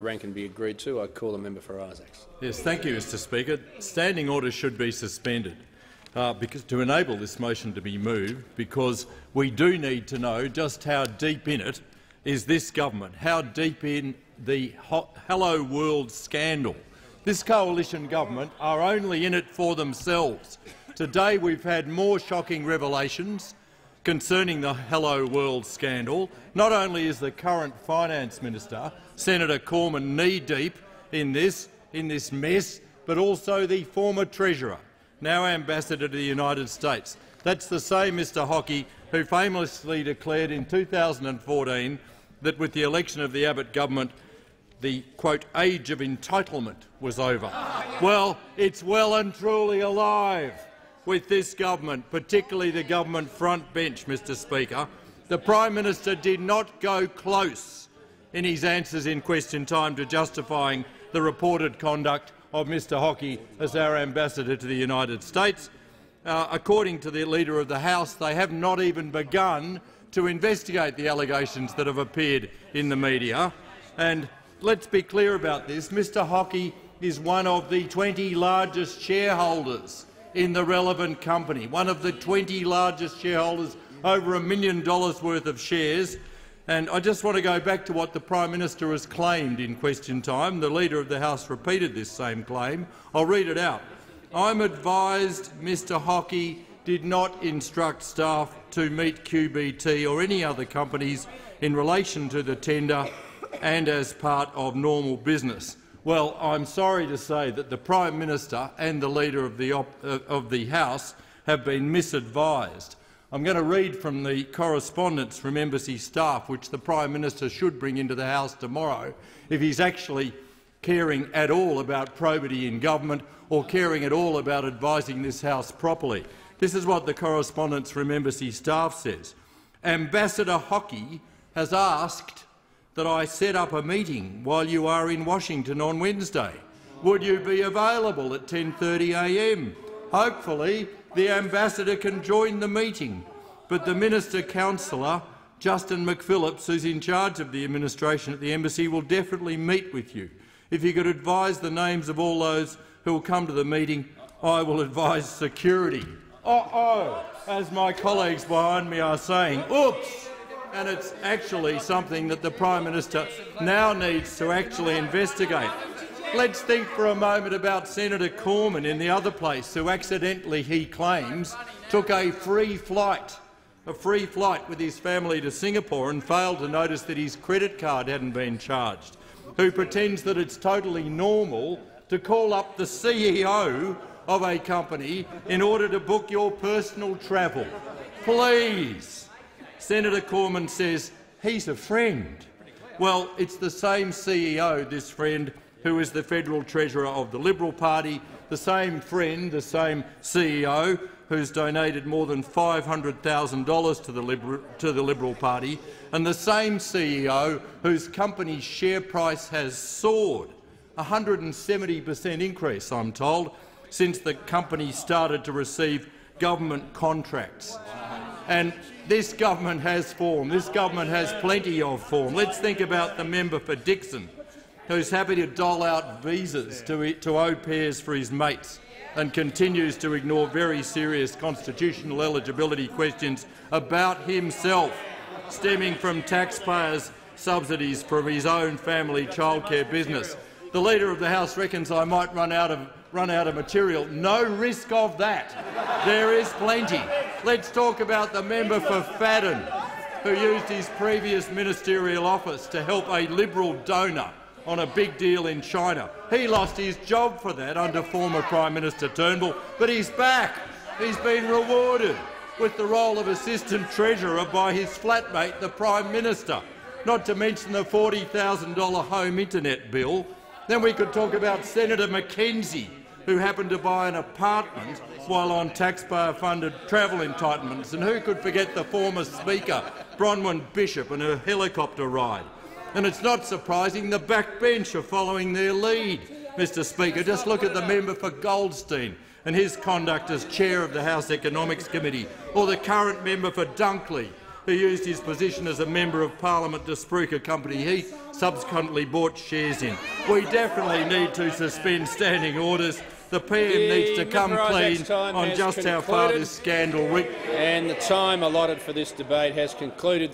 rank and be agreed to. I call the member for Isaacs. Yes, thank you, Mr. Speaker. Standing orders should be suspended to enable this motion to be moved, because we do need to know just how deep in it is this government, how deep in the HelloWorld scandal. This coalition government are only in it for themselves. Today we've had more shocking revelations concerning the HelloWorld scandal. Not only is the current Finance Minister, Senator Cormann, knee-deep in this mess, but also the former Treasurer, now Ambassador to the United States. That's the same Mr Hockey who famously declared in 2014 that with the election of the Abbott government the, quote, age of entitlement was over. Well, it's well and truly alive with this government, particularly the government front bench, Mr Speaker. The Prime Minister did not go close in his answers in question time to justifying the reported conduct of Mr Hockey as our ambassador to the United States. According to the Leader of the House, they have not even begun to investigate the allegations that have appeared in the media. And let's be clear about this. Mr Hockey is one of the 20 largest shareholders in the relevant company, one of the 20 largest shareholders, over $1 million worth of shares. And I just want to go back to what the Prime Minister has claimed in question time. The Leader of the House repeated this same claim. I'll read it out. I'm advised Mr Hockey did not instruct staff to meet QBT or any other companies in relation to the tender and as part of normal business. Well, I'm sorry to say that the Prime Minister and the Leader of the House have been misadvised. I'm going to read from the correspondence from embassy staff, which the Prime Minister should bring into the House tomorrow if he's actually caring at all about probity in government or caring at all about advising this House properly. This is what the correspondence from embassy staff says. Ambassador Hockey has asked that I set up a meeting while you are in Washington on Wednesday. Would you be available at 10:30 a.m? Hopefully the ambassador can join the meeting, but the Minister-Counsellor, Justin McPhillips, who's in charge of the administration at the embassy, will definitely meet with you. If you could advise the names of all those who will come to the meeting, I will advise security. As my colleagues behind me are saying, oops! And it's actually something that the Prime Minister now needs to actually investigate. Let's think for a moment about Senator Cormann in the other place, who accidentally, he claims, took a free flight with his family to Singapore and failed to notice that his credit card hadn't been charged, who pretends that it's totally normal to call up the CEO of a company in order to book your personal travel. Please. Senator Cormann says he's a friend. Well, it's the same CEO, this friend, who is the federal treasurer of the Liberal Party, the same friend, the same CEO, who's donated more than $500,000 to the Liberal Party, and the same CEO whose company's share price has soared, 170% increase, I'm told, since the company started to receive government contracts. And this government has form. This government has plenty of form. Let's think about the member for Dixon, who's happy to dole out visas to au pairs for his mates and continues to ignore very serious constitutional eligibility questions about himself, stemming from taxpayers' subsidies from his own family childcare business. The Leader of the House reckons I might run out of material. No risk of that. There is plenty. Let's talk about the member for Fadden, who used his previous ministerial office to help a Liberal donor on a big deal in China. He lost his job for that under former Prime Minister Turnbull, but he's back. He's been rewarded with the role of Assistant Treasurer by his flatmate, the Prime Minister, not to mention the $40,000 home internet bill. Then we could talk about Senator McKenzie, who happened to buy an apartment while on taxpayer-funded travel entitlements. And who could forget the former Speaker, Bronwyn Bishop, and her helicopter ride? And it's not surprising the backbench are following their lead, Mr Speaker. Just look at the member for Goldstein and his conduct as chair of the House Economics Committee, or the current member for Dunkley who used his position as a member of Parliament to spruik a company he subsequently bought shares in. We definitely need to suspend standing orders. The PM needs to come clean on just how far this scandal reached. And the time allotted for this debate has concluded.